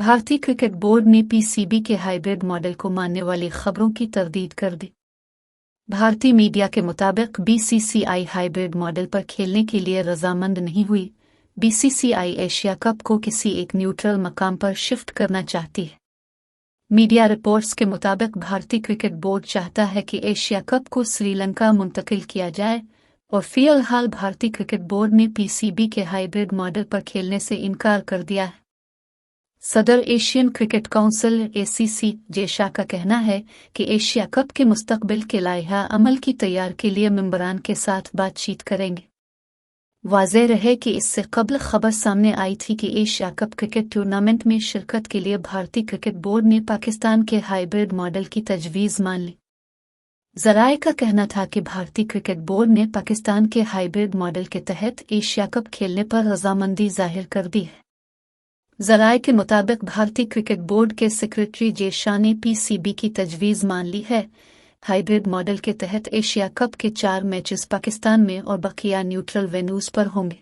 भारतीय cricket board ने PCB के हाइब्रिड मॉडल को मानने वाली खबरों की तरदीद कर दी। भारतीय मीडिया के मुताबिक बीसीसीआई हाइब्रिड मॉडल पर खेलने के लिए रजामंद नहीं हुई। बीसीसीआई एशिया कप को किसी एक न्यूट्रल मकाम पर शिफ्ट करना चाहती है। मीडिया रिपोर्ट्स के मुताबिक भारतीय क्रिकेट बोर्ड चाहता है कि एशिया कप को श्रीलंका मुंतकिल किया जाए और फिलहाल भारतीय क्रिकेट बोर्ड ने पीसीबी के हाइब्रिड मॉडल पर खेलने से इनकार कर दिया है। सदर एशियन क्रिकेट काउंसिल एसीसी जेशा का कहना है कि एशिया कप के मुस्तकबिल के लाइहा अमल की तैयार के लिए मेंबरान के साथ बातचीत करेंगे। वाज़ेह रहे कि इससे कबल खबर सामने आई थी कि एशिया कप क्रिकेट टूर्नामेंट में शिरकत के लिए भारतीय क्रिकेट बोर्ड ने पाकिस्तान के हाइब्रिड मॉडल की तजवीज़ मान ली। ज़राए का कहना था कि भारतीय क्रिकेट बोर्ड ने पाकिस्तान के हाइब्रिड मॉडल के तहत एशिया कप खेलने पर रजामंदी जाहिर कर दी है। ज़राए के मुताबिक भारतीय क्रिकेट बोर्ड के सेक्रेटरी जेशा ने पीसीबी की तजवीज़ मान ली है। हाइब्रिड मॉडल के तहत एशिया कप के 4 मैचेस पाकिस्तान में और बकिया न्यूट्रल वेन्यूज़ पर होंगे।